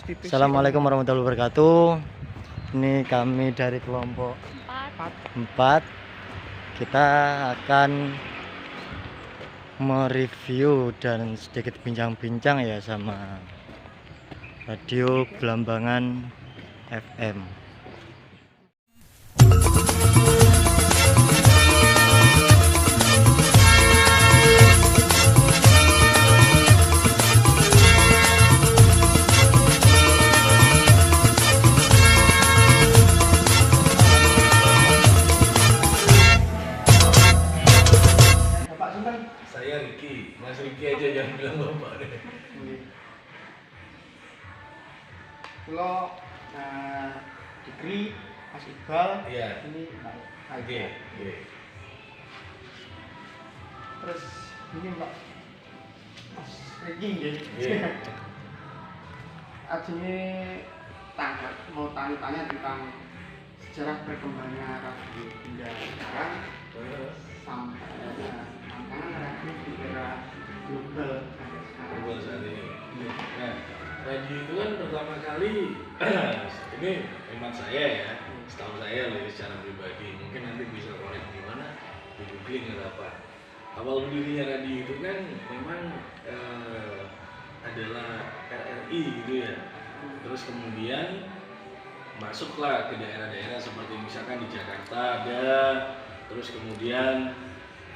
institusi. Assalamualaikum warahmatullahi wabarakatuh. Ini kami dari kelompok 4. Kita akan mereview dan sedikit bincang-bincang ya sama radio Belambangan FM. Saya Riki, Mas Riki aja jangan bilang bapak deh. Kalau degree Mas Iqbal, Iya. ini Oke. Terus ini Mbak Mas Riki nggih. Iya. Ajine mau tanya-tanya tentang sejarah berkembangnya radio hingga sekarang sampai tantangan radio di era global sampai sekarang. Global saat ini. Nah, radio itu kan pertama kali ini hemat saya ya, setahu saya loh secara pribadi. Mungkin nanti bisa korek gimana, di googling atau apa. Awal berdirinya radio itu kan memang adalah RRI gitu ya. Terus kemudian masuklah ke daerah-daerah seperti misalkan di Jakarta ada, terus kemudian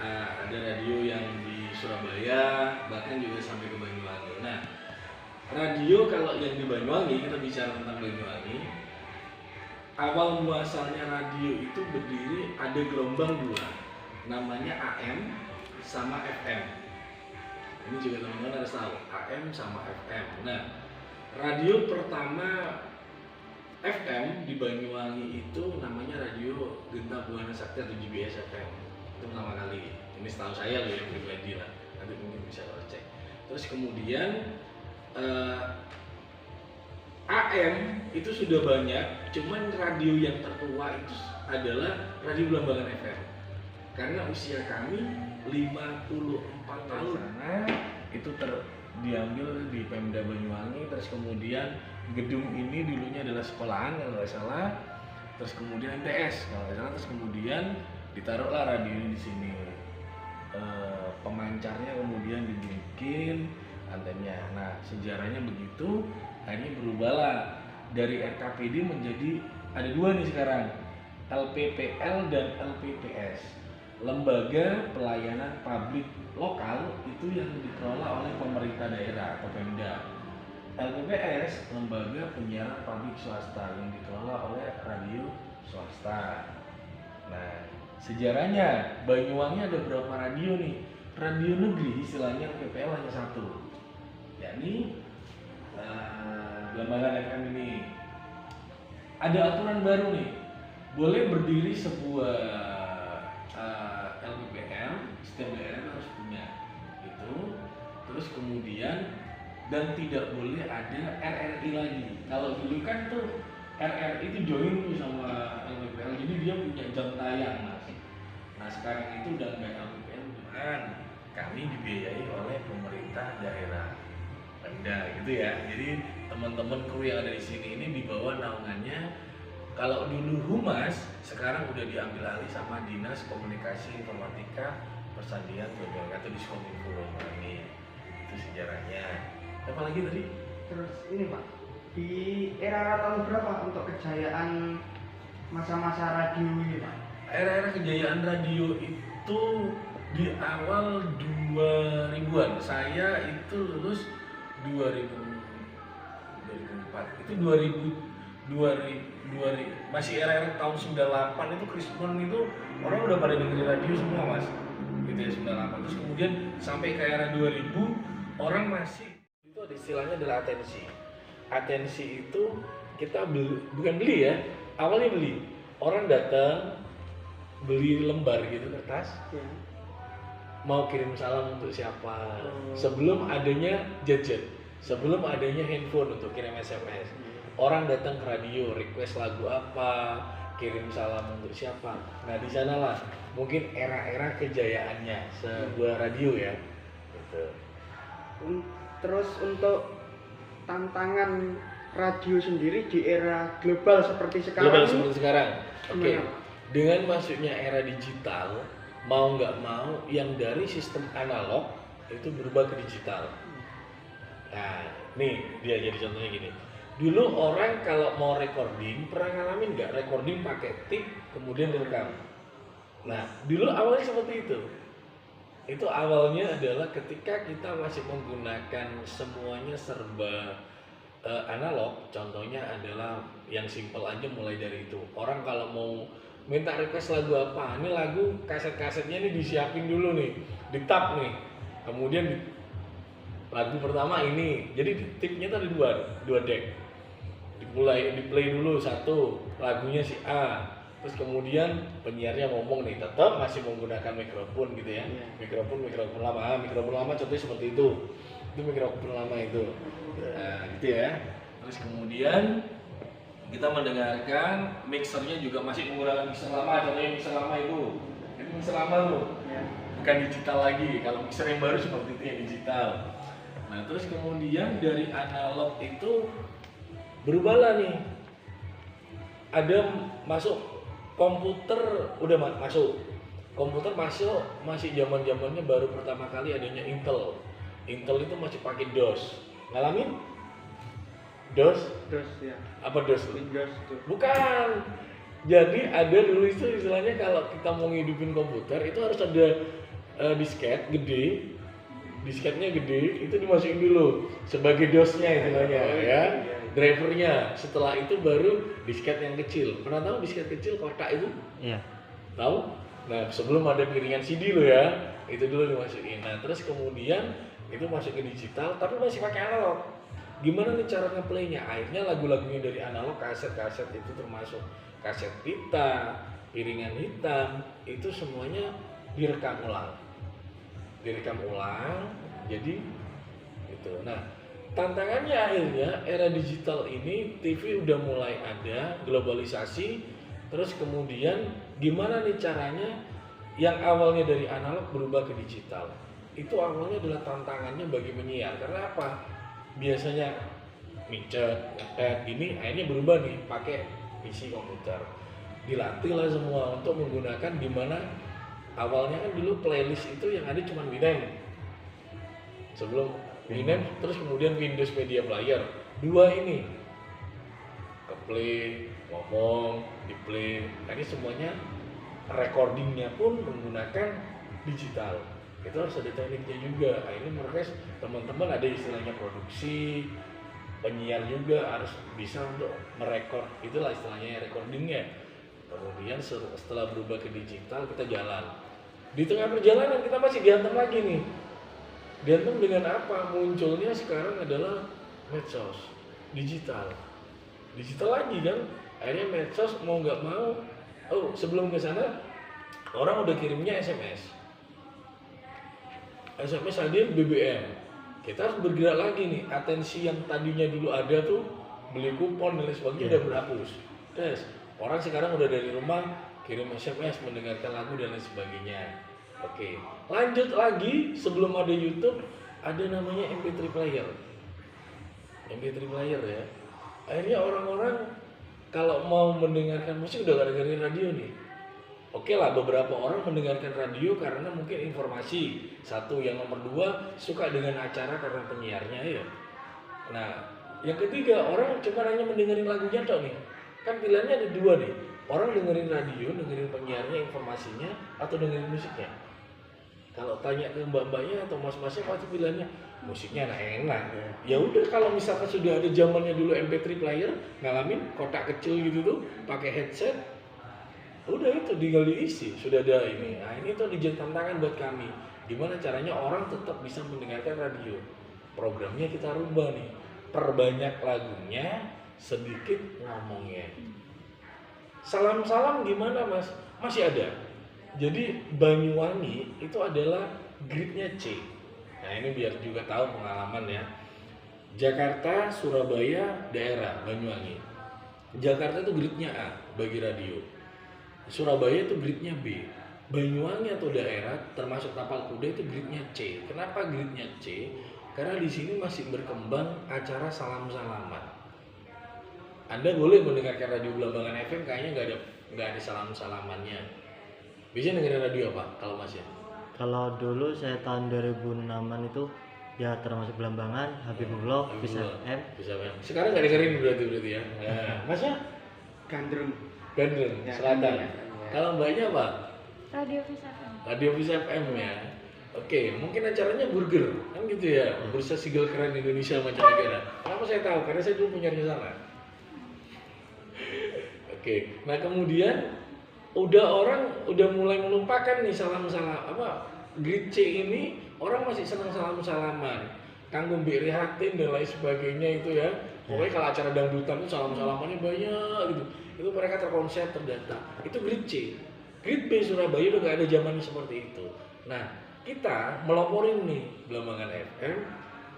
ada radio yang di Surabaya, bahkan juga sampai ke Banyuwangi. Nah, radio kalau yang di Banyuwangi, kita bicara tentang Banyuwangi, awal muasalnya radio itu berdiri ada gelombang dua, namanya AM sama FM. Ini juga teman-teman harus tahu, AM sama FM. Nah, radio pertama FM di Banyuwangi itu namanya radio Genta Buana Sakti atau GBS FM. Itu pertama kali. Ini setahu saya loh yang pribadi lah. Nanti mungkin bisa lo cek. Terus kemudian AM itu sudah banyak, cuman radio yang tertua itu adalah radio Belambangan FM. Karena usia kami 54 tahun. Sana itu diambil di Pemda Banyuwangi, terus kemudian gedung ini dulunya adalah sekolahan kalau nggak salah, terus kemudian MTS kalau nggak salah, terus kemudian ditaruhlah radio ini di sini. Pemancarnya kemudian dibikin antennya. Nah, sejarahnya begitu, akhirnya berubahlah dari RKPD menjadi ada dua nih sekarang, LPPL dan LPPS, Lembaga Pelayanan Publik Lokal, itu yang dikelola oleh pemerintah daerah atau Pemda. LPPS, Lembaga Penyiaran Publik Swasta, yang dikelola oleh radio swasta. Nah, sejarahnya Banyuwangi ada berapa radio nih? Radio negeri istilahnya LPPL hanya satu, yakni Belambangan FM ini. Ada aturan baru nih, boleh berdiri sebuah LPPL, setiap daerah harus punya itu. Terus kemudian dan tidak boleh ada RRI lagi. Kalau dulu kan tuh RRI itu join tuh sama LPPL, jadi dia punya jam tayang mas. Nah sekarang itu udah nggak LPPL, cuman kami dibiayai oleh pemerintah daerah Pemda gitu ya. Jadi teman-teman kru yang ada di sini ini di bawah naungannya. Kalau dulu Humas, sekarang udah diambil alih sama Dinas Komunikasi Informatika Persandian Banyuwangi atau Diskominfo Banyuwangi. Itu sejarahnya. Apa lagi tadi? Terus ini Pak, di era tahun berapa untuk kejayaan masa-masa radio ini Pak? Era-era kejayaan radio itu di awal 2000-an. Saya itu lulus 2004. Itu 2000 masih era-era tahun 98 itu Krismon itu orang udah pada dengerin radio semua mas. Gitu ya 98. Terus kemudian sampai ke era 2000 orang masih itu ada istilahnya adalah atensi. Atensi itu kita bukan beli ya. Awalnya beli. Orang datang beli lembar gitu kertas. Ya. Mau kirim salam untuk siapa, sebelum adanya gadget, sebelum adanya handphone untuk kirim SMS. Orang datang ke radio, request lagu apa, kirim salam untuk siapa. Nah di sanalah mungkin era-era kejayaannya sebuah radio ya. Gitu. Terus untuk tantangan radio sendiri di era global seperti sekarang Global ini, seperti sekarang. Oke. gimana? Dengan masuknya era digital, mau nggak mau yang dari sistem analog itu berubah ke digital. Nah, nih dia jadi contohnya gini. Dulu orang kalau mau recording, pernah ngalamin nggak recording pakai tip kemudian direkam? Nah, dulu awalnya seperti itu. Itu awalnya adalah ketika kita masih menggunakan semuanya serba analog. Contohnya adalah yang simple aja mulai dari itu. Orang kalau mau minta request lagu apa, ini lagu kaset-kasetnya ini disiapin dulu nih, di tab nih. Kemudian lagu pertama ini, jadi tipnya tuh ada dua deck. Di play dulu satu lagunya si A, terus kemudian penyiarnya ngomong nih, tetap masih menggunakan mikrofon gitu ya. Mikrofon lama contohnya seperti itu mikrofon lama itu. Nah gitu ya. Terus kemudian kita mendengarkan mixernya juga masih menggunakan mixer lama, contohnya mixer lama itu mixer lama tuh, bukan digital lagi. Kalau mixer yang baru seperti itu yang digital. Nah terus kemudian dari analog itu berubahlah nih, ada masuk komputer, udah masuk komputer, masih zamannya baru pertama kali adanya Intel itu masih pakai DOS. Ngalamin DOS ya. apa DOS tuh? Windows itu. Bukan. Jadi ada dulu itu istilahnya kalau kita mau ngidupin komputer itu harus ada disket gede, disketnya gede, itu dimasukin dulu sebagai DOS-nya istilahnya ya, drivernya. Setelah itu baru disket yang kecil. Pernah tahu disket kecil kotak itu? Iya. Tahu? Nah sebelum ada piringan CD lo ya, itu dulu dimasukin. Nah terus kemudian itu masuk ke digital, tapi masih pakai analog. Gimana nih cara ngeplaynya? Akhirnya lagu-lagunya dari analog, kaset-kaset itu termasuk kaset pita, piringan hitam, itu semuanya direkam ulang. Jadi itu. Nah tantangannya akhirnya era digital ini, TV udah mulai ada, globalisasi, terus kemudian gimana nih caranya yang awalnya dari analog berubah ke digital. Itu awalnya adalah tantangannya bagi penyiar. Karena apa? Biasanya micet, ngetet, gini akhirnya berubah nih pakai PC komputer. Dilatih lah semua untuk menggunakan, dimana awalnya kan dulu playlist itu yang ada cuma Winamp. Sebelum Winamp, terus kemudian Windows Media Player. Dua ini ke play, ngomong, di play. Ini semuanya recordingnya pun menggunakan digital. Itu harus ada tekniknya juga. Akhirnya mereka teman-teman ada istilahnya produksi, penyiar juga harus bisa untuk merekord, itulah istilahnya recordingnya. Kemudian setelah berubah ke digital kita jalan. Di tengah perjalanan kita masih dihantam lagi nih. Dihantam dengan apa? Munculnya sekarang adalah medsos, digital lagi kan. Akhirnya medsos mau nggak mau, sebelum ke sana orang udah kirimnya SMS hadir BBM. Kita harus bergerak lagi nih. Atensi yang tadinya dulu ada tuh beli kupon dan lain sebagainya udah berhapus. Terus orang sekarang udah dari rumah kirim SMS, mendengarkan lagu dan lain sebagainya. Oke, lanjut lagi sebelum ada YouTube ada namanya MP3 player. MP3 player ya. Akhirnya orang-orang kalau mau mendengarkan musik udah gak dengerin radio nih. Oke lah, beberapa orang mendengarkan radio karena mungkin informasi. Satu, yang nomor dua suka dengan acara karena penyiarnya ya. Nah, yang ketiga orang cuma hanya mendengarin lagunya tok nih. Kan pilihannya ada dua nih. Orang dengerin radio, dengerin penyiarnya, informasinya, atau dengerin musiknya. Kalau tanya ke mbak-mbaknya atau mas-masnya pasti pilihannya musiknya enak. Ya udah, kalau misalkan sudah ada zamannya dulu MP3 player, ngalamin kotak kecil gitu tuh, pakai headset, udah itu tinggal diisi, sudah ada ini. Nah ini tuh dijadi tantangan buat kami. Gimana caranya orang tetap bisa mendengarkan radio. Programnya kita rubah nih, perbanyak lagunya, sedikit ngomongnya. Salam-salam gimana mas? Masih ada. Jadi Banyuwangi itu adalah gridnya C. Nah ini biar juga tahu pengalaman ya. Jakarta, Surabaya, daerah Banyuwangi. Jakarta itu gridnya A bagi radio. Surabaya itu gridnya B. Banyuwangi atau daerah termasuk Tapal Kuda itu gridnya C. Kenapa gridnya C? Karena di sini masih berkembang acara salam-salaman. Anda boleh mendengarkan radio Belambangan FM, kayaknya nggak ada salam-salamannya. Biasanya dengerin radio apa kalau Mas ya? Kalau dulu saya tahun 2006-an itu ya termasuk Belambangan, Habibullah, Bis FM. Bisa FM. Sekarang nggak dengerin berarti ya? Nah, Masnya? Gandrung. Gandrung, Ya, Selatan. Gandrung, ya. Kalau Mbaknya apa? Radio Visa FM. Radio Bis FM ya. Oke, mungkin acaranya burger, kan gitu ya? Bursa Sigel Keren Indonesia Mancanegara. Kenapa saya tahu? Karena saya dulu punya di sana. Oke, nah kemudian orang udah mulai melupakan nih salam-salam Grid C ini, orang masih senang salam-salaman. Kanggo Mbak Rihatin dan lain sebagainya itu ya. Pokoknya kalau acara dangdutan itu salam-salamannya banyak gitu. Itu mereka terkonsep, terdata. Itu Grid C. Grid B Surabaya udah gak ada zamannya seperti itu. Nah, kita meloporin nih Belambangan FM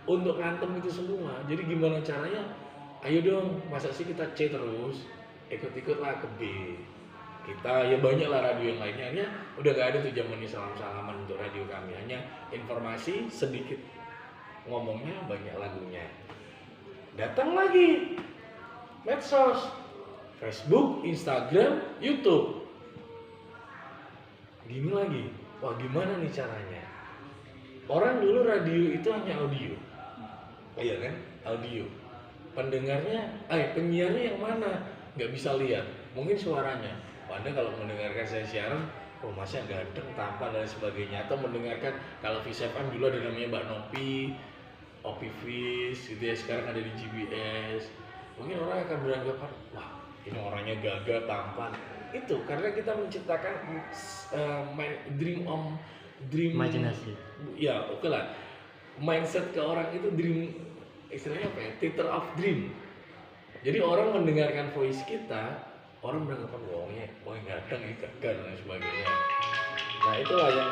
untuk ngantem itu semua. Jadi gimana caranya? Ayo dong, masa sih kita C terus? Ikut-ikutlah ke B. Kita ya banyak lah radio yang lainnya, udah gak ada tuh zamannya salam-salaman untuk radio kami, hanya informasi sedikit, ngomongnya banyak lagunya. Datang lagi medsos, Facebook, Instagram, YouTube. Gini lagi, wah gimana nih caranya? Orang dulu radio itu hanya audio, iya kan, audio. Penyiarnya yang mana? Nggak bisa lihat, mungkin suaranya. Anda kalau mendengarkan saya siaran, oh masnya ganteng, tampan dan sebagainya. Atau mendengarkan kalau Vis FM dulu ada namanya Mbak Nopi, Opi Vis, gitu ya. Sekarang ada di GBS. Mungkin orang akan beranggapan, wah ini orangnya gagah, tampan. Itu karena kita menciptakan dream Imajinasi. Ya oke lah. Mindset ke orang itu dream, istilahnya apa ya? Theater of dream. Jadi orang mendengarkan voice kita, orang beranggapan wongnya ganteng, gagah dan sebagainya. Nah itulah yang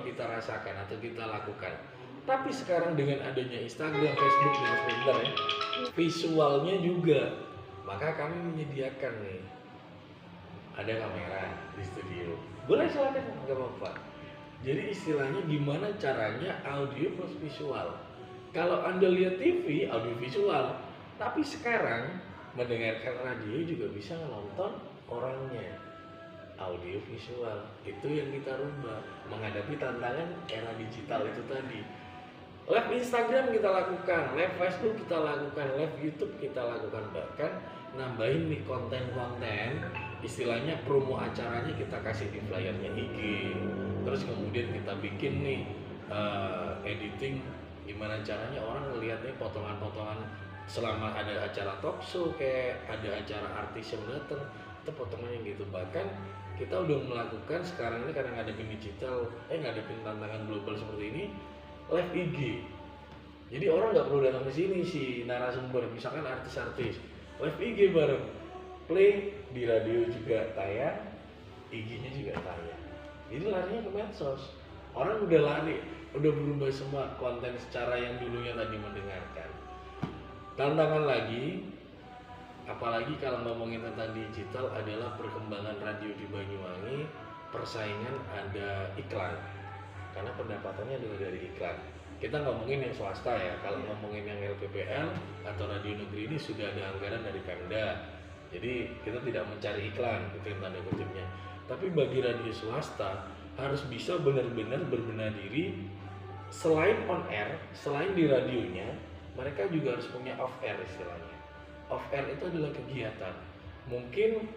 kita rasakan atau kita lakukan. Tapi sekarang dengan adanya Instagram, Facebook dan sebagainya, visualnya juga, maka kami menyediakan nih ada kamera di studio. Boleh silakan, nggak apa-apa. Jadi istilahnya gimana caranya audio plus visual. Kalau Anda lihat TV, audio visual, tapi sekarang mendengarkan radio juga bisa nonton orangnya, audio visual. Itu yang kita rubah menghadapi tantangan era digital itu tadi. Live Instagram kita lakukan, live Facebook kita lakukan, live YouTube kita lakukan, bahkan nambahin nih konten-konten, istilahnya promo acaranya kita kasih di flyernya IG. Terus kemudian kita bikin nih editing, gimana caranya orang ngelihatnya potongan-potongan. Selama ada acara talk show, kayak ada acara artis yang datang, itu potongannya gitu. Bahkan kita udah melakukan sekarang ini karena ngadepin digital, ngadepin tantangan global seperti ini, live IG. Jadi orang nggak perlu datang ke sini si narasumber, misalkan artis-artis, live IG bareng, play di radio juga tayang, IG-nya juga tayang. Jadi larinya ke medsos. Orang udah lari, udah berubah semua konten secara yang dulunya tadi mendengarkan. Tantangan lagi, apalagi kalau ngomongin tentang digital, adalah perkembangan radio di Banyuwangi. Persaingan ada iklan, karena pendapatannya adalah dari iklan. Kita ngomongin yang swasta ya, kalau ngomongin yang LPPL atau radio negeri ini sudah ada anggaran dari Pemda. Jadi kita tidak mencari iklan, itu yang tanda kutipnya. Tapi bagi radio swasta harus bisa benar-benar berbenah diri. Selain on air, selain di radionya, mereka juga harus punya off air istilahnya. Off air itu adalah kegiatan. Mungkin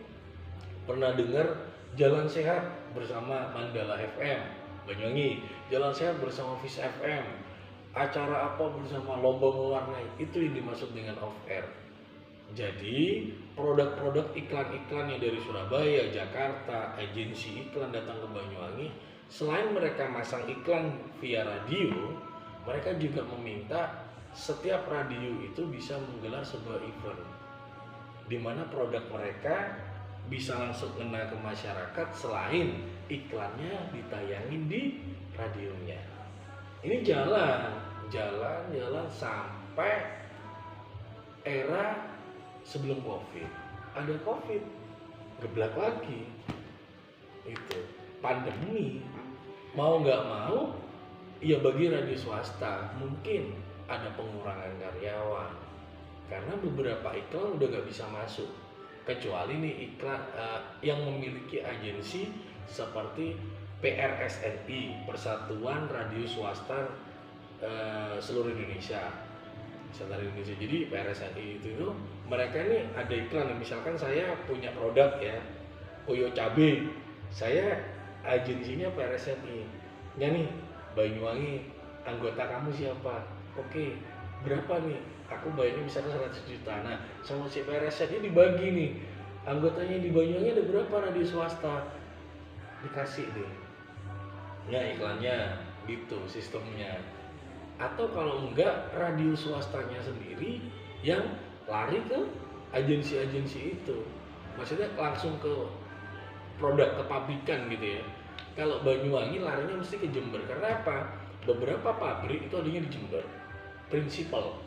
pernah dengar Jalan Sehat bersama Mandala FM Banyuwangi, Jalan Sehat bersama Vis FM, acara apa bersama Lomba Mewarnai, itu yang dimaksud dengan off air. Jadi produk-produk iklan-iklan yang dari Surabaya, Jakarta, agensi iklan datang ke Banyuwangi, selain mereka masang iklan via radio, mereka juga meminta setiap radio itu bisa menggelar sebuah event di mana produk mereka bisa langsung kena ke masyarakat selain iklannya ditayangin di radionya. Ini jalan sampai era sebelum Covid. Ada Covid, geblak lagi. Itu pandemi. Mau nggak mau, ya bagi radio swasta mungkin ada pengurangan karyawan karena beberapa iklan udah gak bisa masuk, kecuali nih iklan yang memiliki agensi seperti PRSNI, Persatuan Radio Swasta seluruh Indonesia. Jadi PRSNI itu mereka ini ada iklan, misalkan saya punya produk ya, Koyo Cabe, saya agensinya PRSNI. Ya nih, Banyuwangi, anggota kamu siapa? Oke, berapa nih? Aku bayarnya misalnya 100 juta. Nah, sama si PRSNI dibagi nih, anggotanya di Banyuwangi ada berapa radio swasta? Dikasih deh. Ya iklannya gitu sistemnya. Atau kalau enggak, radio swastanya sendiri yang lari ke agensi-agensi itu. Maksudnya langsung ke produk, ke pabrikan gitu ya. Kalau Banyuwangi larinya mesti ke Jember. Karena apa? Beberapa pabrik itu adanya di Jember. Prinsipal.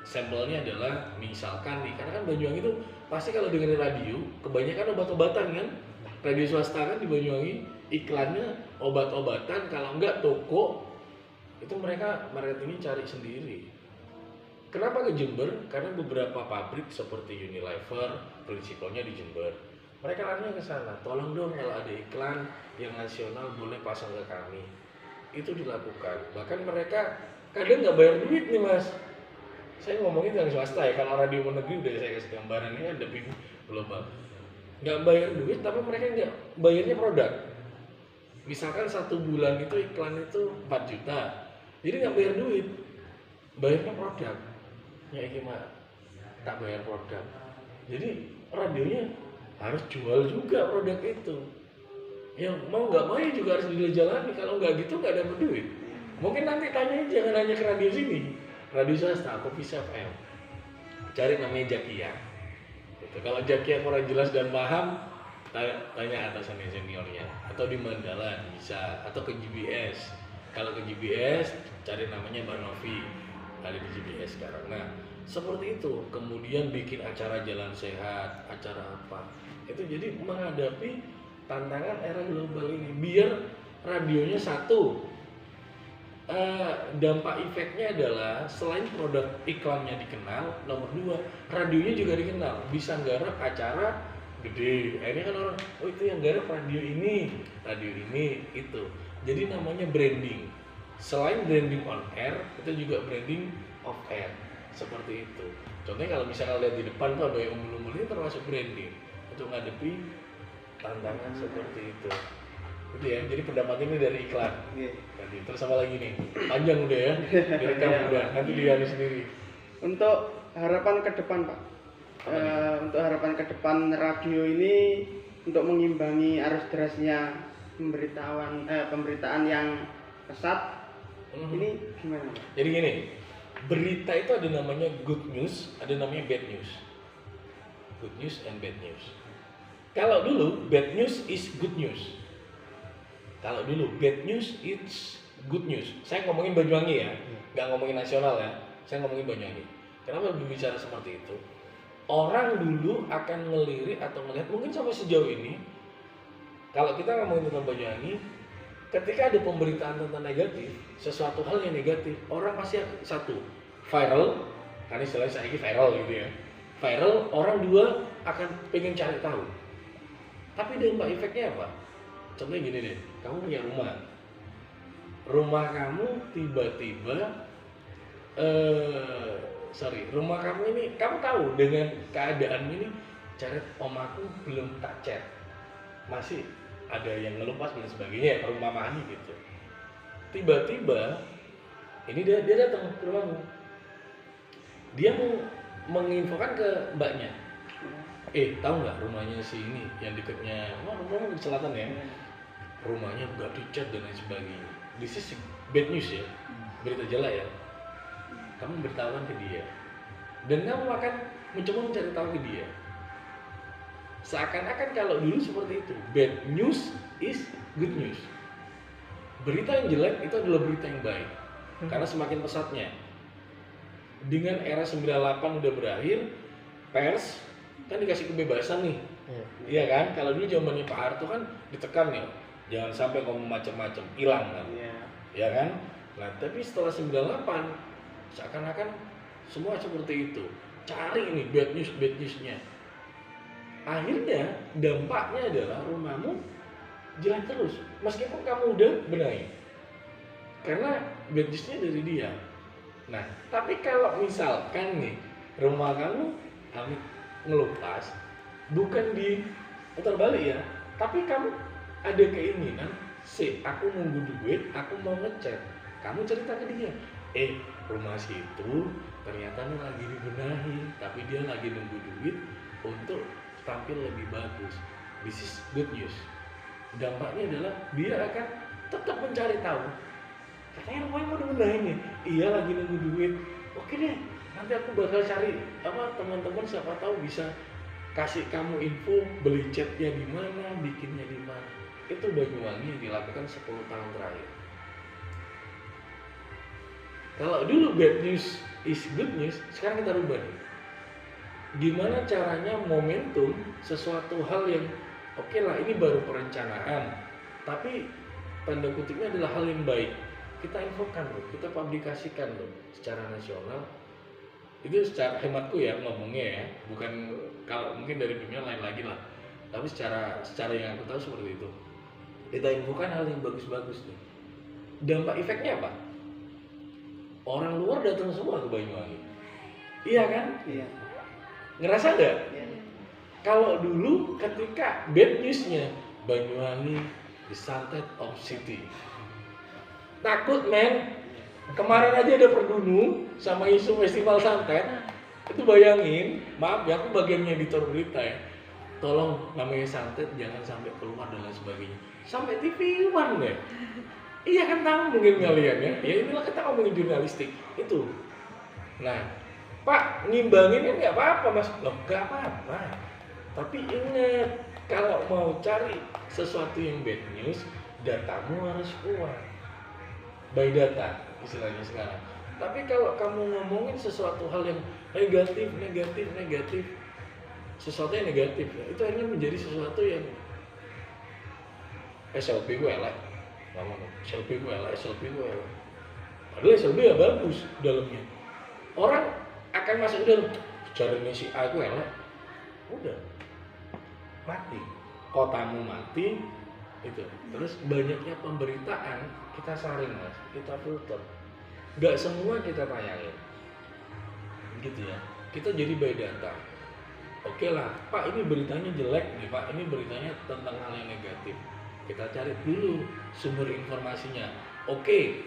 Sampelnya adalah misalkan nih, karena kan Banyuwangi itu pasti kalau dengerin radio, kebanyakan obat-obatan kan. Radio swasta kan di Banyuwangi iklannya obat-obatan, kalau enggak toko. Itu mereka marketingnya cari sendiri. Kenapa ke Jember? Karena beberapa pabrik seperti Unilever, prinsipalnya di Jember. Mereka larinya ke sana. Tolong dong kalau ada iklan yang nasional boleh pasang ke kami. Itu dilakukan. Bahkan mereka kadang nggak bayar duit nih mas. Saya ngomongin yang swasta ya. Kalau radio negeri udah saya kasih gambaran, ini ada global. Nggak bayar duit, tapi mereka nggak bayarnya produk. Misalkan 1 bulan itu iklan itu 4 juta. Jadi nggak bayar duit, bayarnya produk. Ya gimana? Tak bayar produk. Jadi radionya harus jual juga produk itu. Yang mau nggak mau juga harus dijalani. Kalau nggak gitu nggak dapat duit. Mungkin nanti tanya jangan hanya ke radio sini, radio swasta, Coffee FM. Cari namanya Jakia. Gitu. Kalau Jakia kurang jelas dan paham, tanya atasannya seniornya. Atau di Mandala bisa, atau ke GBS. Kalau ke GBS, cari namanya Mbak Novi, ada di GBS sekarang. Nah, seperti itu. Kemudian bikin acara jalan sehat, acara apa. Itu jadi menghadapi tantangan era global ini. Biar radionya satu, dampak efeknya adalah selain produk iklannya dikenal, nomor 2, radionya juga dikenal. Bisa nggarap acara gede. Akhirnya kan orang, oh itu yang garap radio ini, itu. Jadi namanya branding. Selain branding on air, itu juga branding off air. Seperti itu. Contohnya kalau misalnya lihat di depan tuh ada yang umbul-umbul, ini termasuk branding untuk ngadepi tantangan seperti itu. Itu ya. Jadi pendapat ini dari iklan. Tadi. Terus apa lagi nih? Panjang udah ya. Direkam udah. Nanti dia sendiri. Untuk harapan ke depan Pak. Untuk harapan ke depan radio ini untuk mengimbangi arus derasnya pemberitaan yang pesat, ini gimana Pak? Jadi gini, berita itu ada namanya good news, ada namanya bad news. Good news and bad news. Kalau dulu bad news is good news. Kalau dulu bad news it's good news. Saya ngomongin Banyuwangi ya, nggak ngomongin nasional ya. Saya ngomongin Banyuwangi. Kenapa berbicara seperti itu? Orang dulu akan ngelirik atau melihat mungkin sampai sejauh ini. Kalau kita ngomongin tentang Banyuwangi, ketika ada pemberitaan tentang negatif, sesuatu hal yang negatif, orang pasti satu viral, karena istilahnya saya ini viral gitu ya. Viral, orang 2 akan pengen cari tahu. Tapi dampak efeknya apa? Contohnya gini deh, kamu punya rumah kamu tiba-tiba rumah kamu ini, kamu tahu dengan keadaan ini, cari omaku belum tak chat, masih ada yang ngelupas dan sebagainya, perumpamaannya gitu. Tiba-tiba ini dia datang ke rumahmu, dia mau menginfokan ke mbaknya, tahu nggak rumahnya si ini yang dekatnya, rumahnya di selatan ya, rumahnya nggak dicat dan lain sebagainya. This is bad news ya, berita jelek ya. Kamu beritahukan ke dia, dan kamu akan mencoba mencari tahu ke dia. Seakan-akan kalau dulu seperti itu, bad news is good news. Berita yang jelek itu adalah berita yang baik, karena semakin pesatnya. Dengan era 98 udah berakhir, pers kan dikasih kebebasan nih, iya kan? Kalau dulu zamannya Pak Harto kan ditekan ya, jangan sampai ngomong macam-macam, hilang kan, ya kan? Nah tapi setelah 98 seakan-akan semua seperti itu. cari ini bad newsnya. Akhirnya dampaknya adalah rumahmu jelek terus, meskipun kamu udah benahi, karena bad newsnya dari dia. Nah, tapi kalau misalkan nih rumah kamu amit ngelupas, bukan diputar balik ya, tapi kamu ada keinginan, aku nunggu duit, aku mau ngecat, kamu cerita ke dia, rumah situ ternyata nih lagi dibenahi, tapi dia lagi nunggu duit untuk tampil lebih bagus. This is good news. Dampaknya adalah dia akan tetap mencari tahu. Katanya rumahnya mau dibenahi nih, iya lagi nunggu duit. Oke deh, nanti aku bakal cari teman-teman siapa tahu bisa kasih kamu info beli catnya di mana, bikinnya di mana. Itu Banyuwangi yang dilakukan 10 tahun terakhir. Kalau dulu bad news is good news, sekarang kita rubah nih. Gimana caranya momentum sesuatu hal yang oke lah ini baru perencanaan, tapi tanda kutipnya adalah hal yang baik. Kita infokan loh, kita publikasikan loh secara nasional. Itu secara hematku ya ngomongnya ya, bukan kalau mungkin dari dunia lain lagi lah. Tapi secara yang aku tahu seperti itu. Kita infokan hal yang bagus-bagus nih. Dampak efeknya apa? Orang luar datang semua ke Banyuwangi. Iya kan? Iya. Ngerasa nggak? Iya. Kalau dulu ketika bad newsnya Banyuwangi disantet of city, takut men. Kemarin aja ada Perdunu sama isu festival santet. Itu bayangin, maaf ya aku bagian editor berita ya, tolong namanya santet jangan sampai keluar dan lain sebagainya. Sampai TV One deh. Iya kan tahu mungkin kalian ya. Ya inilah kita ngomongin jurnalistik itu. Nah, Pak ngimbangin kan nggak apa-apa mas. Loh nggak apa-apa. Tapi ingat kalau mau cari sesuatu yang bad news, datamu harus kuat. By data istilahnya sekarang. Tapi kalau kamu ngomongin sesuatu hal yang negatif, sesuatu yang negatif, ya, itu akhirnya menjadi sesuatu yang SLP gue elek, SLP gue elek. Padahal SLP ya bagus dalamnya. Orang akan masuk ke dalam, caranya si A gue elek, udah mati, kotamu mati, itu. Terus banyaknya pemberitaan kita saring mas, kita filter, nggak semua kita tayangin, gitu ya. Kita jadi by data. Oke lah, Pak ini beritanya jelek nih Pak, ini beritanya tentang hal yang negatif. Kita cari dulu sumber informasinya. Oke,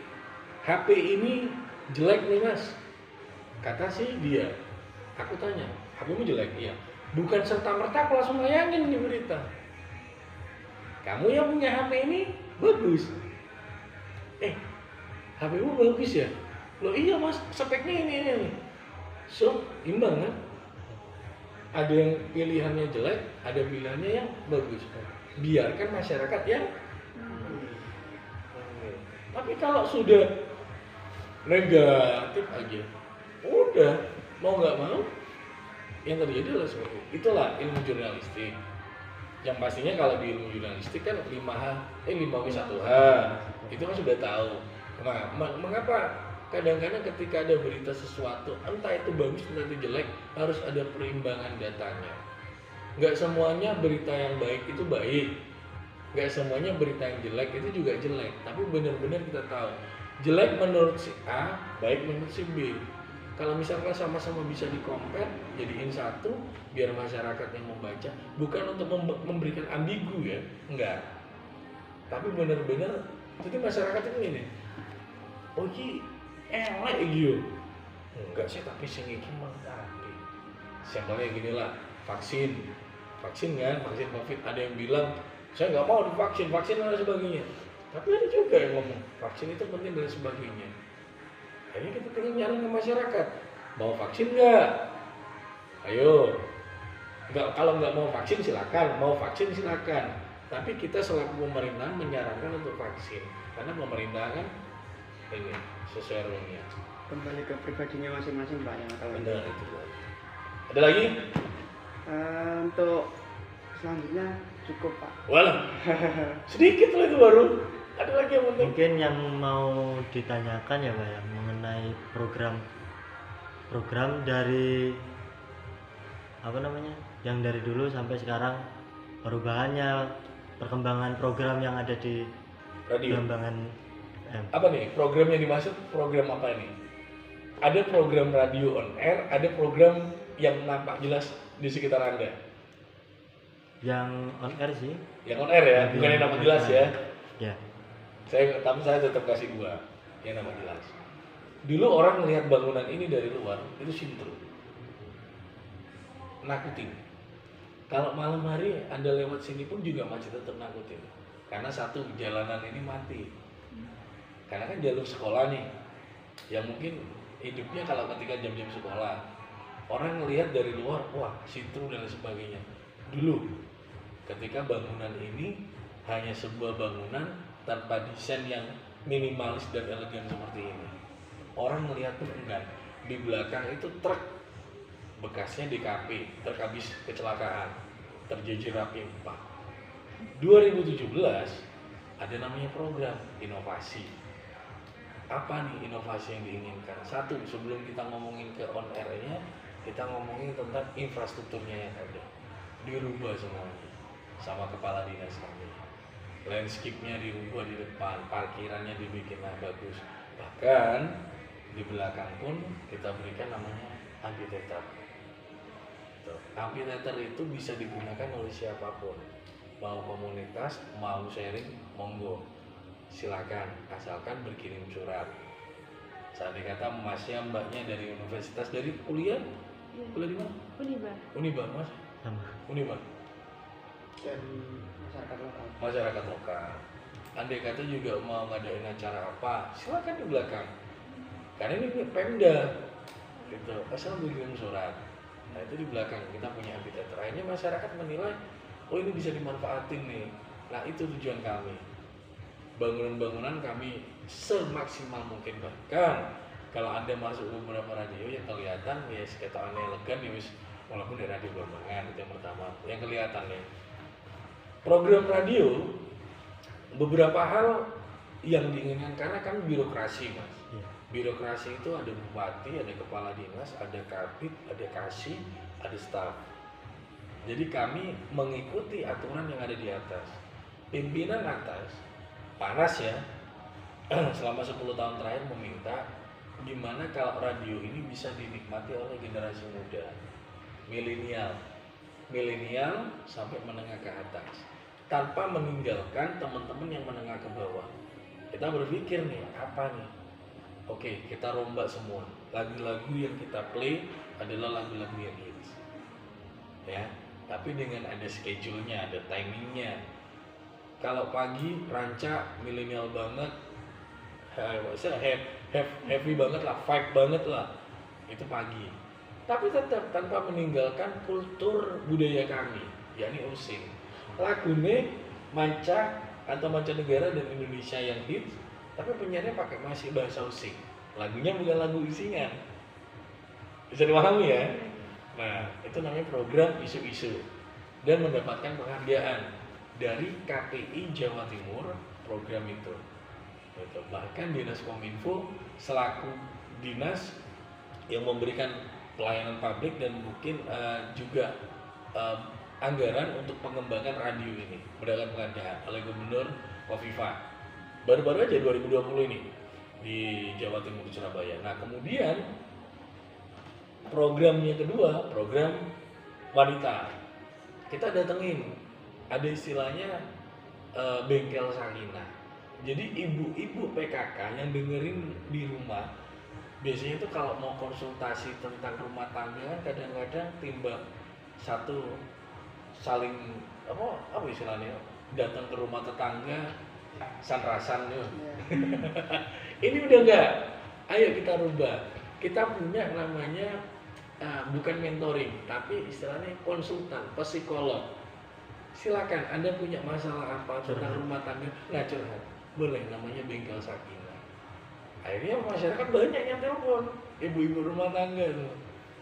HP ini jelek nih mas, kata sih dia. Aku tanya, HPmu jelek? Iya. Bukan serta-merta aku langsung layangin di berita. Kamu yang punya HP ini bagus. HPmu bagus ya? Loh iya mas, speknya ini. So, imbang kan? Ada yang pilihannya jelek, ada pilihannya yang bagus. Biarkan masyarakat yang tapi kalau sudah negatif aja, udah mau nggak mau yang terjadi adalah seperti itu. Itulah ilmu jurnalistik. Yang pastinya kalau di ilmu jurnalistik kan 5W1H itu kan sudah tahu. Nah, mengapa kadang-kadang ketika ada berita sesuatu, entah itu bagus entah itu jelek, harus ada perimbangan datanya. Nggak semuanya berita yang baik itu baik, nggak semuanya berita yang jelek itu juga jelek. Tapi benar-benar kita tahu jelek menurut si A, baik menurut si B. Kalau misalkan sama-sama bisa di-compare, jadiin satu, biar masyarakat yang membaca, bukan untuk memberikan ambigu ya, enggak. Tapi benar-benar, jadi masyarakat ini nih, oh ini elek gitu. Enggak sih, tapi sing iki mengkari. Sampelnya gini lah, vaksin kan, vaksin COVID, ada yang bilang, saya nggak mau divaksin, vaksin dan sebagainya. Tapi ada juga yang ngomong, vaksin itu penting dan sebagainya. Akhirnya kita tinggal nyari ke masyarakat, mau vaksin nggak? Ayo, kalau nggak mau vaksin silakan, mau vaksin silakan. Tapi kita selaku pemerintahan menyarankan untuk vaksin, karena pemerintah kan ini sesuai ruangnya. Kembali ke pribadinya masing-masing pak yang tahu. Benar itu. Ada lagi? Untuk selanjutnya cukup pak. Walah, sedikit lah itu baru. Ada lagi yang penting? Mungkin yang mau ditanyakan ya Pak ya mengenai program dari apa namanya yang dari dulu sampai sekarang, perubahannya, perkembangan program yang ada di Radio. Belambangan FM. Apa nih program yang dimaksud? Program apa ini? Ada program radio on air, ada program yang nampak jelas di sekitar Anda. Yang on air sih. Yang on air ya, Lebih bukan yang nampak jelas on ya. air. Ya. Tapi saya tetap kasih gua yang nampak jelas. Dulu orang melihat bangunan ini dari luar itu sintru, nakutin. Kalau malam hari Anda lewat sini pun juga masih tetap nakutin. Karena satu, jalanan ini mati. Karena kan jalur sekolah nih, yang mungkin hidupnya kalau ketika jam-jam sekolah, orang ngelihat dari luar, wah sintru dan sebagainya. Dulu, ketika bangunan ini hanya sebuah bangunan tanpa desain yang minimalis dan elegan seperti ini, orang melihat pun enggan. Di belakang itu truk, bekasnya DKP, truk habis kecelakaan, terjejer rapi 4. 2017 ada namanya program inovasi. Apa nih inovasi yang diinginkan? Satu, sebelum kita ngomongin ke on air-nya, kita ngomongin tentang infrastrukturnya yang ada. Dirubah semuanya sama kepala dinas kami. Landscape-nya dirubah di depan, parkirannya dibikin bagus. Bahkan di belakang pun kita berikan namanya amphitheater. Amphitheater itu bisa digunakan oleh siapapun, mau komunitas, mau sharing, monggo, silakan, asalkan berkirim surat. Saat dikata masnya mbaknya dari universitas, dari kuliah di mana? Uniba mas? Sama. Uniba. Dari masyarakat lokal. Masyarakat lokal. Andai kata juga mau ngadain acara apa, silakan di belakang. Karena ini Pemda, gitu. Asal berkirim surat. Nah itu di belakang kita punya amphitheater. Akhirnya masyarakat menilai, oh ini bisa dimanfaatin nih. Nah itu tujuan kami. Bangunan-bangunan kami semaksimal mungkin, bahkan kalau Anda masuk beberapa radio yang kelihatan ya sekitar elegan ya walaupun di radio Belambangan itu yang pertama. Yang kelihatan nih program radio beberapa hal yang diinginkan karena kami birokrasi mas. Iya. Birokrasi itu ada bupati, ada kepala dinas, ada kabid, ada kasih, ada staf. Jadi kami mengikuti aturan yang ada di atas. Pimpinan atas panas ya selama 10 tahun terakhir meminta gimana kalau radio ini bisa dinikmati oleh generasi muda, milenial sampai menengah ke atas, tanpa meninggalkan teman-teman yang menengah ke bawah. Kita berpikir nih apa nih? Oke, kita rombak semua. Lagu-lagu yang kita play adalah lagu-lagu yang hits, ya. Tapi dengan ada schedule-nya, ada timingnya. Kalau pagi rancak milenial banget, heavy banget lah, vibe banget lah, itu pagi. Tapi tetap tanpa meninggalkan kultur budaya kami, yakni osing. Lagunya manca atau mancanegara dan Indonesia yang hits, tapi penyanyi pakai masih bahasa osing. Lagunya bukan lagu usingan. Bisa dipahami ya? Nah, itu namanya program isu-isu dan mendapatkan penghargaan dari KPI Jawa Timur program itu. Bahkan Dinas Kominfo selaku dinas yang memberikan pelayanan publik dan mungkin juga anggaran untuk pengembangan radio ini mendapatkan penghargaan oleh Gubernur Kofifa baru-baru aja 2020 ini di Jawa Timur di Surabaya. Nah kemudian programnya kedua, program wanita, kita datengin, ada istilahnya bengkel Sakinah. Jadi ibu-ibu PKK yang dengerin di rumah biasanya itu kalau mau konsultasi tentang rumah tangga kan kadang-kadang timbang satu saling apa istilahnya datang ke rumah tetangga san-rasan yuk. Ini udah enggak, ayo kita rubah. Kita punya namanya bukan mentoring tapi istilahnya konsultan, psikolog. Silakan Anda punya masalah apa tentang rumah tangga, nggak curhat, boleh, namanya bengkel Sakinah. Akhirnya masyarakat banyak yang telepon, ibu-ibu rumah tangga tuh,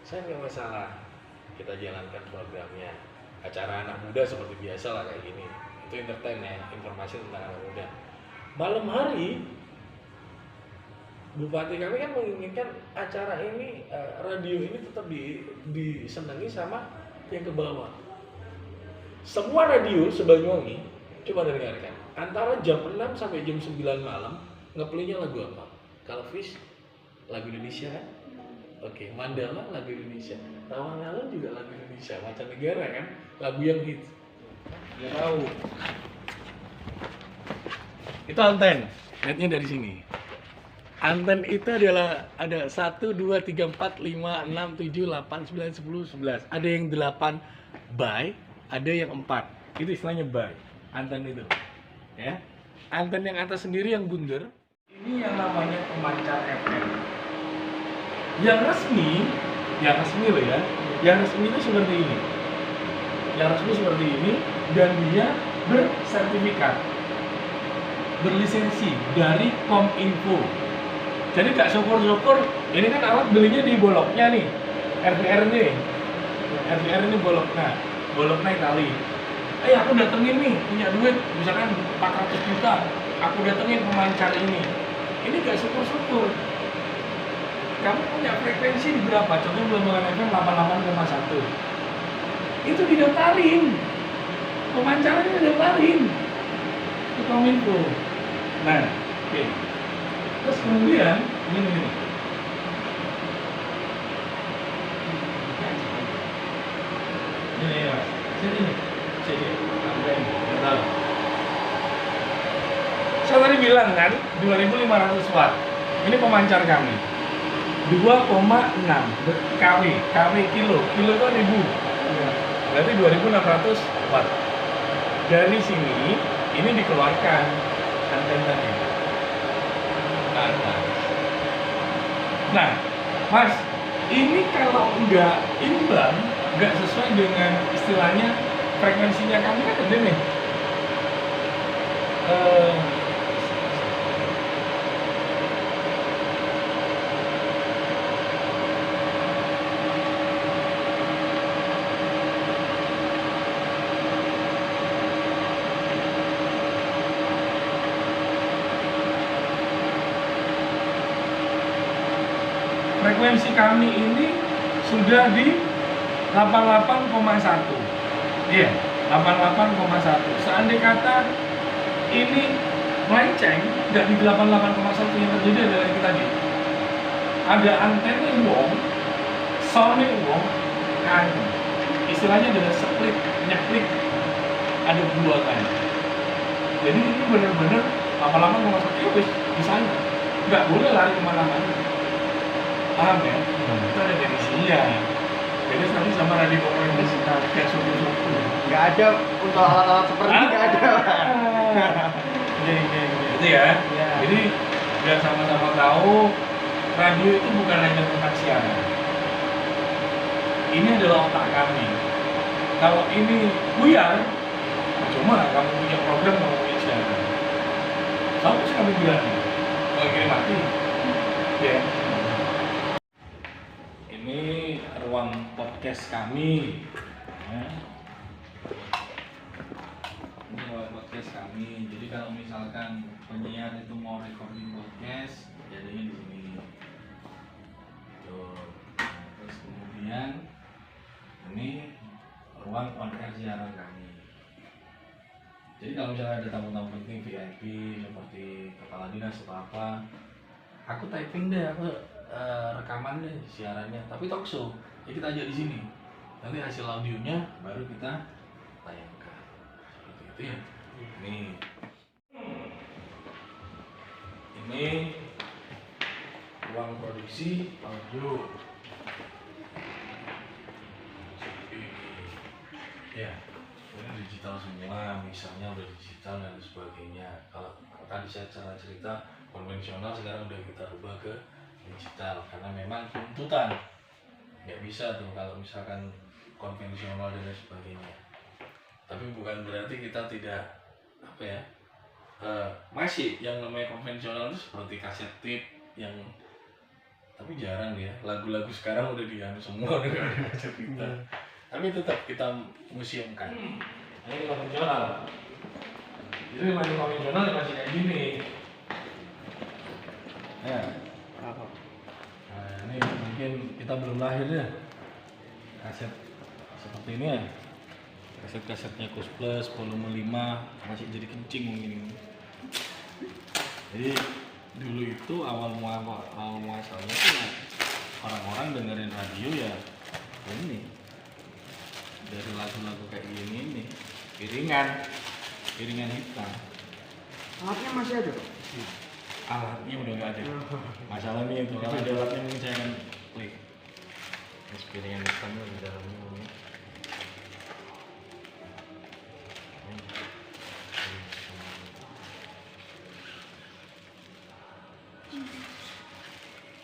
saya nggak masalah, kita jalankan programnya. Acara anak muda seperti biasa lah kayak gini, itu entertain ya, informasi tentang anak muda. Malam hari Bupati kami kan menginginkan acara ini, radio ini tetap disenangi sama yang ke bawah. Semua radio sebanyuwangi, coba dengarkan. Antara jam 6 sampai jam 9 malam, ngeplaynya lagu apa? Kalau Fish, lagu Indonesia kan? Oke, Mandala lagu Indonesia. Tawangalon juga lagu Indonesia. Mancanegara kan? Lagu yang hits. Nggak tahu. Itu anten. Lihatnya dari sini. Anten itu adalah ada 1, 2, 3, 4, 5, 6, 7, 8, 9, 10, 11. Ada yang 8 by, ada yang 4. Itu istilahnya by. Anten itu. Ya. Anten yang atas sendiri yang bundar. Ini yang namanya pemancar FM. Yang resmi loh ya. Yang resmi itu seperti ini. Yang resmi seperti ini dan dia bersertifikat, berlisensi dari Kominfo. Jadi gak syukur-syukur, ini kan alat belinya di Bologna nih, RVR ini Bologna Itali. Aku datengin nih, punya duit, misalkan 400 juta, aku datengin pemancar ini. Ini gak syukur-syukur. Kamu punya frekuensi di berapa? Contohnya Belambangan FM 88,1. Itu didaftarin. Pemancarnya didaftarin ke Kominfo. Nah, oke. Terus kemudian ini. Ini ya, Mas. Sini. Sampai ini. Tahu. Saya tadi bilang kan 2500 watt. Ini pemancar kami. 2,6 kW kilo itu 1000. Berarti 2600 watt. Dari sini ini dikeluarkan anten tadi. Nah, Mas, ini kalau nggak imbang, nggak sesuai dengan istilahnya frekuensinya kami kan gede nih. Frekuensi kami ini sudah di 88,1. Iya, 88,1. Seandainya kata ini melenceng, nggak di 88,1, yang terjadi adalah yang tadi. Ada antena wong, soundnya wong, kan. Istilahnya adalah split, nyeplik. Ada dua kan. Jadi ini benar-benar 88,1 ya wis di sana. Nggak boleh lari kemana-mana. Paham ya? Itu ada definisinya. Jadi nanti sama radio komunitas kayak suku-suku. Nggak ada untuk alat-alat seperti ini, nggak ada. Iya. Itu ya. Iya. Jadi biar sama-sama tahu, radio itu bukan hanya tentang siaran. Ini adalah otak kami. Kalau ini buyar, cuma kamu punya program, kamu punya siaran. Sama sih kami bilang, kalau kira mati, ya. Ini ruang podcast kami. Ya. Ini ruang podcast kami. Jadi kalau misalkan penyiar itu mau recording podcast, jadinya di sini. Tuh. Terus kemudian ini ruang on air siaran kami. Jadi kalau misalnya ada tamu-tamu penting VIP seperti kepala dinas atau apa, aku typing deh, aku rekaman deh siarannya, tapi talk show. Ya kita ajak di sini. Nanti hasil audionya baru kita tayangkan. Seperti itu ya. Ini ruang produksi audio. Ya, ini digital semua, misalnya udah digital dan sebagainya. Kalau tadi saya cerita konvensional, sekarang udah kita rubah ke digital karena memang tuntutan. Nggak bisa tuh kalau misalkan konvensional dan sebagainya. Tapi bukan berarti kita tidak apa ya, masih yang namanya konvensional itu seperti kaset tape yang, tapi jarang ya, lagu-lagu sekarang udah dianu semua dengan kaset kita. Tapi tetap kita museumkan. Ini konvensional. Jadi masih konvensional ya masih kayak gini. Ya. Nah, ini mungkin kita belum lahir ya. Kaset seperti ini ya. Kaset-kasetnya Kus Plus volume 5 masih jadi kencing mungkin ini. Jadi dulu itu awal muasalnya tuh ya, orang-orang dengerin radio ya ini dari lagu-lagu kayak gini nih, piringan hitam. Alatnya masih ada Pak? Alatnya udah nggak ada. Masalahnya itu kalau ada alatnya mungkin saya akan klik. Terus piringan hitam di dalamnya ini.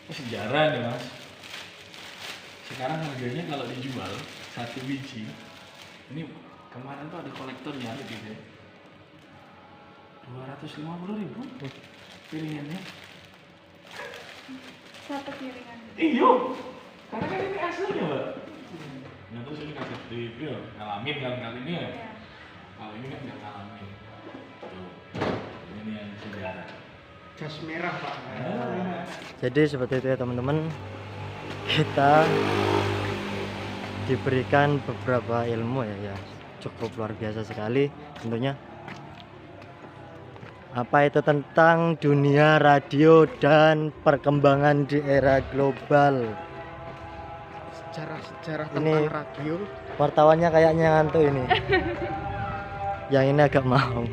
Ini sejarah nih mas. Sekarang harganya kalau dijual satu biji, ini kemarin tuh ada kolektornya gitu ya. 250.000 piringannya. Satu piringan. Iya, karena kan ini aslinya mbak. Nah terus ini kaset review, ngalamin kan kali ini ya. Ya. Kalau ini kan nggak ngalamin. Tuh, ini yang sejarah. Jas merah Pak. Jadi seperti itu ya teman-teman, kita diberikan beberapa ilmu ya cukup luar biasa sekali tentunya. Apa itu tentang dunia radio dan perkembangan di era global. Sejarah Ini tentang radio. Wartawannya kayaknya ngantuk ini. Yang ini agak mau.